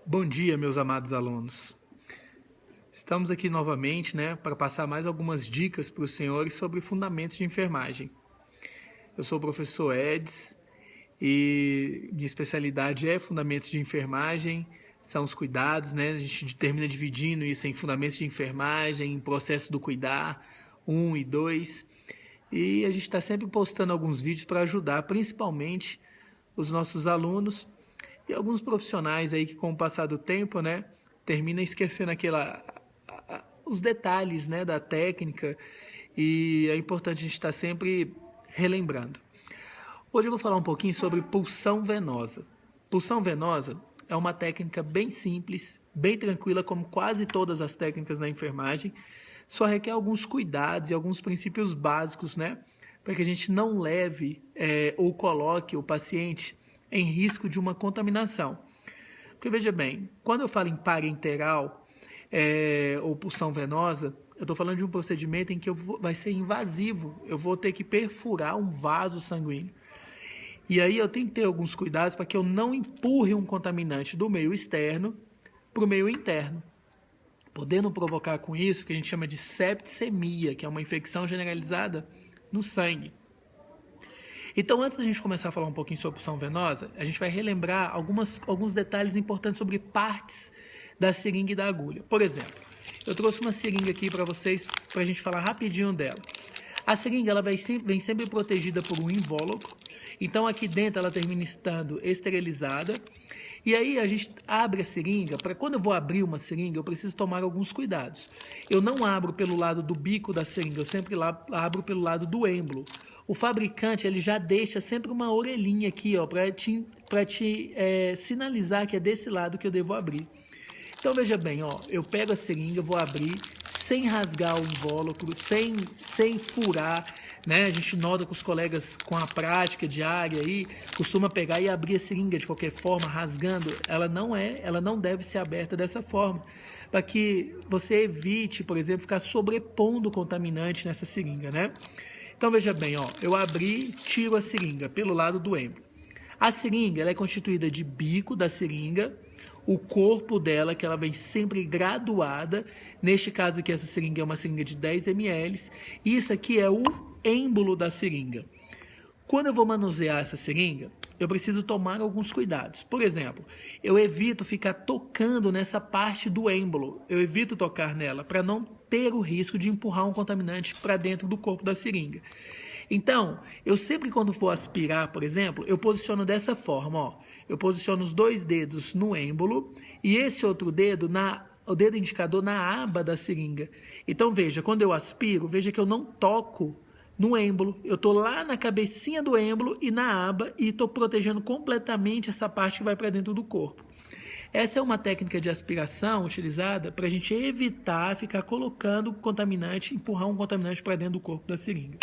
Bom dia, meus amados alunos. Estamos aqui novamente, para passar mais algumas dicas para os senhores sobre fundamentos de enfermagem. Eu sou o professor Eds e minha especialidade é fundamentos de enfermagem, são os cuidados, A gente termina dividindo isso em fundamentos de enfermagem, em processo do cuidar, 1 e 2. E a gente está sempre postando alguns vídeos para ajudar, principalmente os nossos alunos e alguns profissionais aí que, com o passar do tempo, termina esquecendo os detalhes, da técnica, e é importante a gente estar sempre relembrando. Hoje eu vou falar um pouquinho sobre pulsão venosa. Pulsão venosa é uma técnica bem simples, bem tranquila, como quase todas as técnicas na enfermagem, só requer alguns cuidados e alguns princípios básicos, para que a gente não leve ou coloque o paciente em risco de uma contaminação. Porque veja bem, quando eu falo em parenteral ou pulsão venosa, eu estou falando de um procedimento em que vai ser invasivo, eu vou ter que perfurar um vaso sanguíneo. E aí eu tenho que ter alguns cuidados para que eu não empurre um contaminante do meio externo para o meio interno, podendo provocar com isso o que a gente chama de septicemia, que é uma infecção generalizada no sangue. Então, antes da gente começar a falar um pouquinho sobre pulsão venosa, a gente vai relembrar alguns detalhes importantes sobre partes da seringa e da agulha. Por exemplo, eu trouxe uma seringa aqui para vocês, para a gente falar rapidinho dela. A seringa ela vem sempre protegida por um invólucro, então aqui dentro ela termina estando esterilizada. E aí a gente abre a seringa, para quando eu vou abrir uma seringa, eu preciso tomar alguns cuidados. Eu não abro pelo lado do bico da seringa, eu sempre abro pelo lado do êmbolo. O fabricante ele já deixa sempre uma orelhinha aqui, para te sinalizar que é desse lado que eu devo abrir. Então veja bem, eu pego a seringa, vou abrir sem rasgar o invólucro, sem furar, A gente nota que os colegas com a prática diária aí costuma pegar e abrir a seringa de qualquer forma, rasgando. Ela não deve ser aberta dessa forma, para que você evite, por exemplo, ficar sobrepondo o contaminante nessa seringa, Então veja bem, eu abri, tiro a seringa pelo lado do êmbolo. A seringa ela é constituída de bico da seringa, o corpo dela, que ela vem sempre graduada. Neste caso aqui, essa seringa é uma seringa de 10 ml. Isso aqui é o êmbolo da seringa. Quando eu vou manusear essa seringa, eu preciso tomar alguns cuidados. Por exemplo, eu evito ficar tocando nessa parte do êmbolo. Eu evito tocar nela para não ter o risco de empurrar um contaminante para dentro do corpo da seringa. Então, eu sempre quando for aspirar, por exemplo, eu posiciono dessa forma, Eu posiciono os 2 dedos no êmbolo e esse outro dedo, o dedo indicador na aba da seringa. Então, veja, quando eu aspiro, veja que eu não toco no êmbolo. Eu estou lá na cabecinha do êmbolo e na aba e estou protegendo completamente essa parte que vai para dentro do corpo. Essa é uma técnica de aspiração utilizada para a gente evitar ficar colocando contaminante, empurrar um contaminante para dentro do corpo da seringa.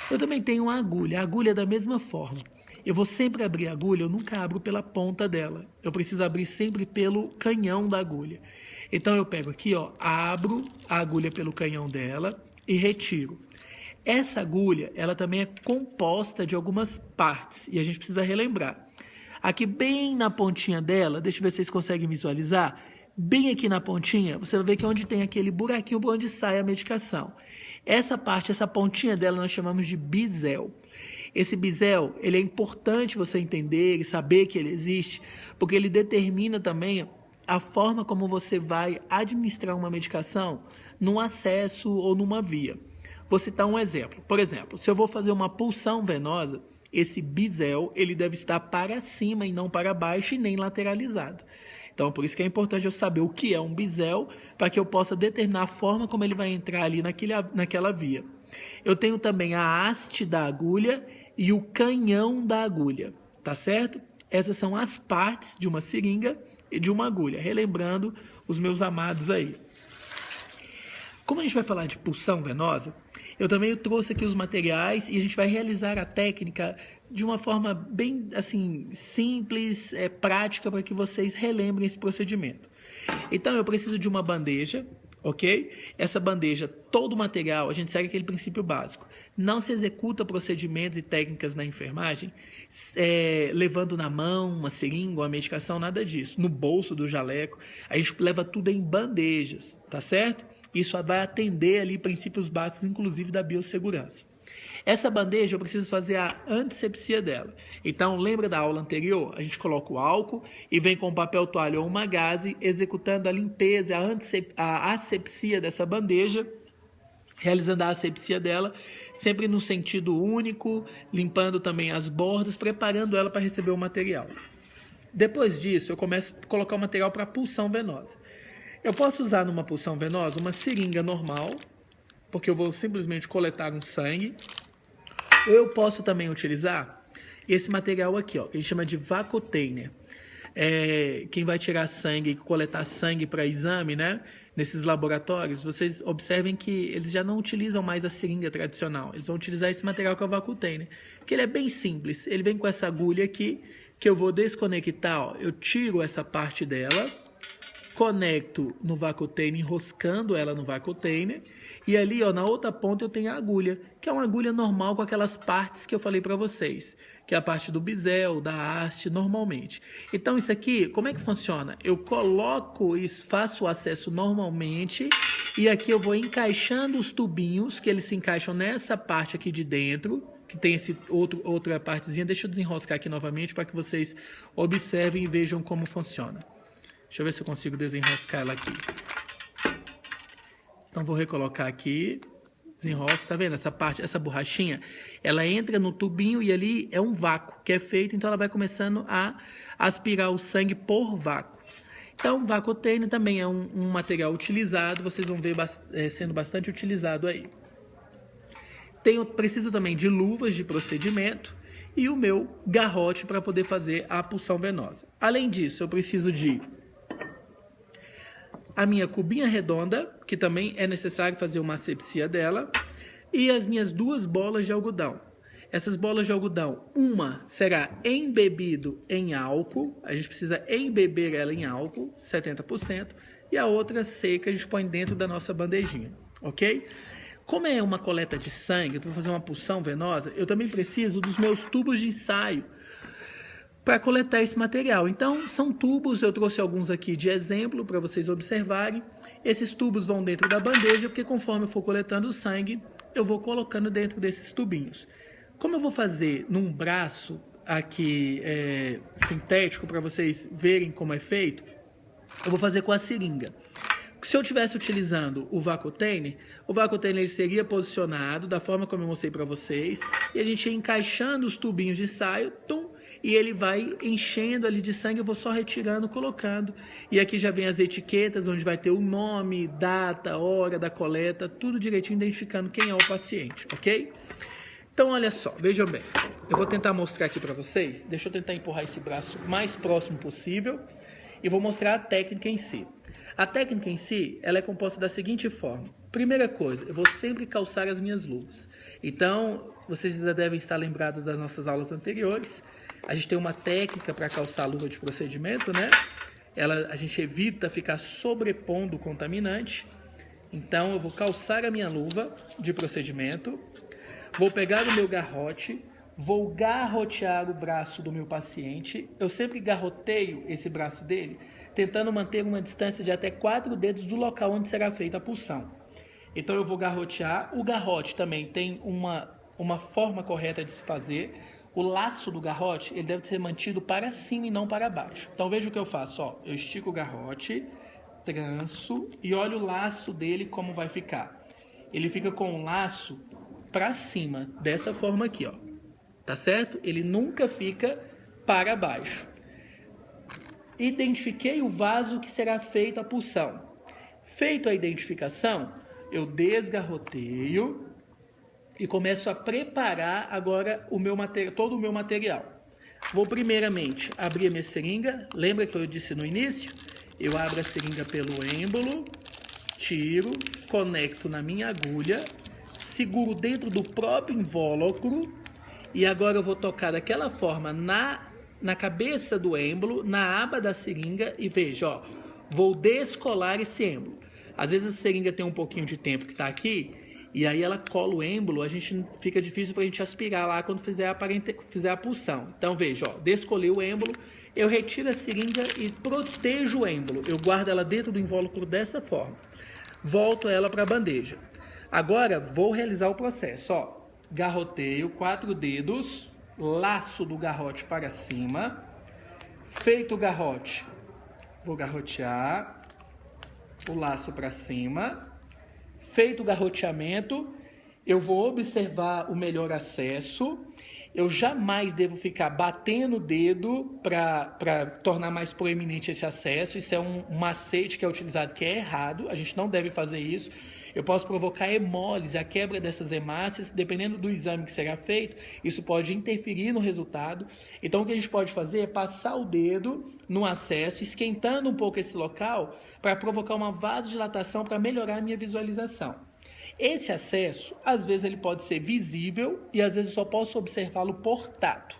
Eu também tenho uma agulha. A agulha é da mesma forma. Eu vou sempre abrir a agulha, eu nunca abro pela ponta dela. Eu preciso abrir sempre pelo canhão da agulha. Então eu pego aqui, abro a agulha pelo canhão dela e retiro. Essa agulha, ela também é composta de algumas partes e a gente precisa relembrar. Aqui bem na pontinha dela, deixa eu ver se vocês conseguem visualizar. Bem aqui na pontinha, você vai ver que é onde tem aquele buraquinho por onde sai a medicação. Essa parte, essa pontinha dela nós chamamos de bisel. Esse bisel, ele é importante você entender e saber que ele existe, porque ele determina também a forma como você vai administrar uma medicação num acesso ou numa via. Vou citar um exemplo. Por exemplo, se eu vou fazer uma pulsão venosa, esse bisel ele deve estar para cima e não para baixo e nem lateralizado. Então, por isso que é importante eu saber o que é um bisel, para que eu possa determinar a forma como ele vai entrar ali naquela via. Eu tenho também a haste da agulha e o canhão da agulha, tá certo? Essas são as partes de uma seringa e de uma agulha, relembrando os meus amados aí. Como a gente vai falar de pulsão venosa, eu também trouxe aqui os materiais e a gente vai realizar a técnica de uma forma bem assim simples, prática, para que vocês relembrem esse procedimento. Então eu preciso de uma bandeja, ok? Essa bandeja, todo o material, a gente segue aquele princípio básico. Não se executa procedimentos e técnicas na enfermagem levando na mão uma seringa, uma medicação, nada disso. No bolso do jaleco, a gente leva tudo em bandejas, tá certo? Isso vai atender ali princípios básicos, inclusive da biossegurança. Essa bandeja eu preciso fazer a antisepsia dela. Então, lembra da aula anterior? A gente coloca o álcool e vem com papel toalha ou uma gaze, executando a limpeza, a asepsia dessa bandeja, realizando a asepsia dela, sempre no sentido único, limpando também as bordas, preparando ela para receber o material. Depois disso, eu começo a colocar o material para pulsão venosa. Eu posso usar numa pulsão venosa uma seringa normal, porque eu vou simplesmente coletar um sangue. Ou eu posso também utilizar esse material aqui, ó, que a gente chama de vacutainer. Quem vai tirar sangue e coletar sangue para exame, né, nesses laboratórios, vocês observem que eles já não utilizam mais a seringa tradicional. Eles vão utilizar esse material que é o vacutainer, porque ele é bem simples. Ele vem com essa agulha aqui, que eu vou desconectar, ó. Eu tiro essa parte dela, conecto no vacutainer, enroscando ela no vacutainer, e ali, ó, na outra ponta eu tenho a agulha, que é uma agulha normal com aquelas partes que eu falei para vocês, que é a parte do bisel, da haste, normalmente. Então, isso aqui, como é que funciona? Eu coloco isso, faço o acesso normalmente, e aqui eu vou encaixando os tubinhos, que eles se encaixam nessa parte aqui de dentro, que tem esse outra partezinha. Deixa eu desenroscar aqui novamente para que vocês observem e vejam como funciona. Deixa eu ver se eu consigo desenroscar ela aqui. Então, vou recolocar aqui. Desenrosco, tá vendo? Essa parte, essa borrachinha, ela entra no tubinho e ali é um vácuo que é feito, então ela vai começando a aspirar o sangue por vácuo. Então, o vacutainer também é um material utilizado, vocês vão ver sendo bastante utilizado aí. Preciso também de luvas de procedimento e o meu garrote para poder fazer a pulsão venosa. Além disso, eu preciso de a minha cubinha redonda, que também é necessário fazer uma asepsia dela, e as minhas 2 bolas de algodão. Essas bolas de algodão, uma será embebido em álcool, a gente precisa embeber ela em álcool, 70%, e a outra seca a gente põe dentro da nossa bandejinha, ok? Como é uma coleta de sangue, eu vou fazer uma pulsão venosa, eu também preciso dos meus tubos de ensaio para coletar esse material. Então, são tubos, eu trouxe alguns aqui de exemplo para vocês observarem. Esses tubos vão dentro da bandeja, porque conforme eu for coletando o sangue, eu vou colocando dentro desses tubinhos. Como eu vou fazer num braço aqui sintético, para vocês verem como é feito, eu vou fazer com a seringa. Se eu estivesse utilizando o vacutainer ele seria posicionado da forma como eu mostrei para vocês, e a gente ia encaixando os tubinhos de ensaio, e ele vai enchendo ali de sangue, eu vou só retirando, colocando. E aqui já vem as etiquetas, onde vai ter o nome, data, hora da coleta, tudo direitinho, identificando quem é o paciente, ok? Então, olha só, vejam bem. Eu vou tentar mostrar aqui para vocês. Deixa eu tentar empurrar esse braço mais próximo possível. E vou mostrar a técnica em si. A técnica em si, ela é composta da seguinte forma. Primeira coisa, eu vou sempre calçar as minhas luvas. Então, vocês já devem estar lembrados das nossas aulas anteriores. A gente tem uma técnica para calçar a luva de procedimento, né? A gente evita ficar sobrepondo o contaminante. Então, eu vou calçar a minha luva de procedimento. Vou pegar o meu garrote. Vou garrotear o braço do meu paciente. Eu sempre garroteio esse braço dele, tentando manter uma distância de até 4 dedos do local onde será feita a pulsão. Então, eu vou garrotear. O garrote também tem uma forma correta de se fazer. O laço do garrote, ele deve ser mantido para cima e não para baixo. Então, veja o que eu faço, ó. Eu estico o garrote, tranço e olho o laço dele como vai ficar. Ele fica com o laço para cima, dessa forma aqui, ó. Tá certo? Ele nunca fica para baixo. Identifiquei o vaso que será feita a pulsão. Feito a identificação, eu desgarroteio e começo a preparar agora todo o meu material. Vou primeiramente abrir a minha seringa. Lembra que eu disse no início? Eu abro a seringa pelo êmbolo, tiro, conecto na minha agulha, seguro dentro do próprio invólucro e agora eu vou tocar daquela forma na cabeça do êmbolo, na aba da seringa e veja, ó, vou descolar esse êmbolo. Às vezes a seringa tem um pouquinho de tempo que está aqui E aí ela cola o êmbolo, fica difícil para a gente aspirar lá quando fizer a punção. Então veja, ó, descolei o êmbolo, eu retiro a seringa e protejo o êmbolo. Eu guardo ela dentro do invólucro dessa forma. Volto ela para a bandeja. Agora vou realizar o processo, ó. Garroteio 4 dedos, laço do garrote para cima. Feito o garrote, vou garrotear o laço para cima. Feito o garroteamento, eu vou observar o melhor acesso. Eu jamais devo ficar batendo o dedo para tornar mais proeminente esse acesso. Isso é um macete que é utilizado que é errado. A gente não deve fazer isso. Eu posso provocar hemólise, a quebra dessas hemácias, dependendo do exame que será feito, isso pode interferir no resultado. Então, o que a gente pode fazer é passar o dedo no acesso, esquentando um pouco esse local, para provocar uma vasodilatação, para melhorar a minha visualização. Esse acesso, às vezes, ele pode ser visível e às vezes eu só posso observá-lo por tato.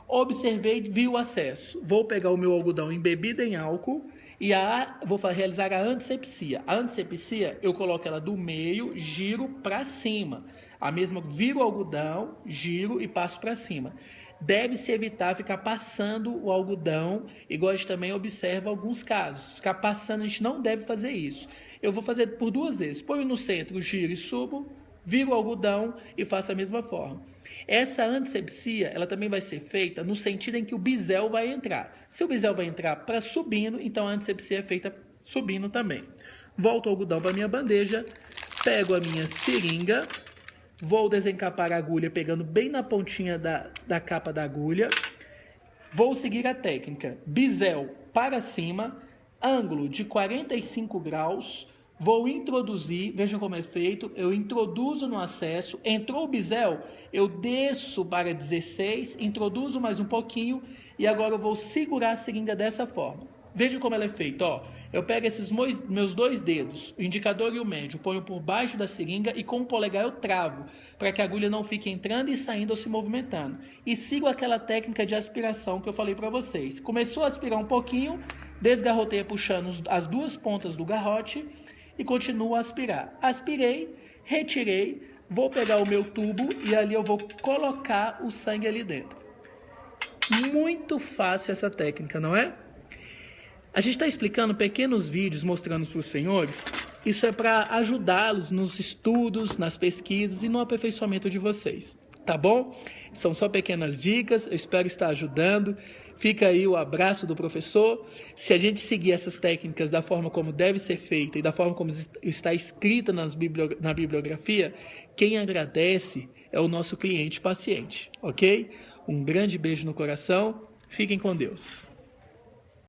Observei, vi o acesso. Vou pegar o meu algodão embebido em álcool e vou realizar a antisepsia. A antisepsia, eu coloco ela do meio, giro para cima. A mesma, viro o algodão, giro e passo para cima. Deve-se evitar ficar passando o algodão, igual a gente também observa alguns casos. Ficar passando, a gente não deve fazer isso. Eu vou fazer por 2 vezes. Ponho no centro, giro e subo, viro o algodão e faço a mesma forma. Essa antisepsia, ela também vai ser feita no sentido em que o bisel vai entrar. Se o bisel vai entrar para subindo, então a antisepsia é feita subindo também. Volto o algodão para a minha bandeja, pego a minha seringa, vou desencapar a agulha pegando bem na pontinha da capa da agulha. Vou seguir a técnica. Bisel para cima, ângulo de 45 graus. Vou introduzir, vejam como é feito, eu introduzo no acesso, entrou o bisel, eu desço para 16, introduzo mais um pouquinho e agora eu vou segurar a seringa dessa forma. Vejam como ela é feita, ó. Eu pego esses meus 2 dedos, o indicador e o médio, ponho por baixo da seringa e com o polegar eu travo, para que a agulha não fique entrando e saindo ou se movimentando. E sigo aquela técnica de aspiração que eu falei para vocês. Começou a aspirar um pouquinho, desgarroteia puxando as 2 pontas do garrote e continuo a aspirar. Aspirei, retirei, vou pegar o meu tubo e ali eu vou colocar o sangue ali dentro. Muito fácil essa técnica, não é? A gente está explicando pequenos vídeos mostrando para os senhores. Isso é para ajudá-los nos estudos, nas pesquisas e no aperfeiçoamento de vocês. Tá bom? São só pequenas dicas, eu espero estar ajudando. Fica aí o abraço do professor. Se a gente seguir essas técnicas da forma como deve ser feita e da forma como está escrita na bibliografia, quem agradece é o nosso cliente paciente, ok? Um grande beijo no coração. Fiquem com Deus.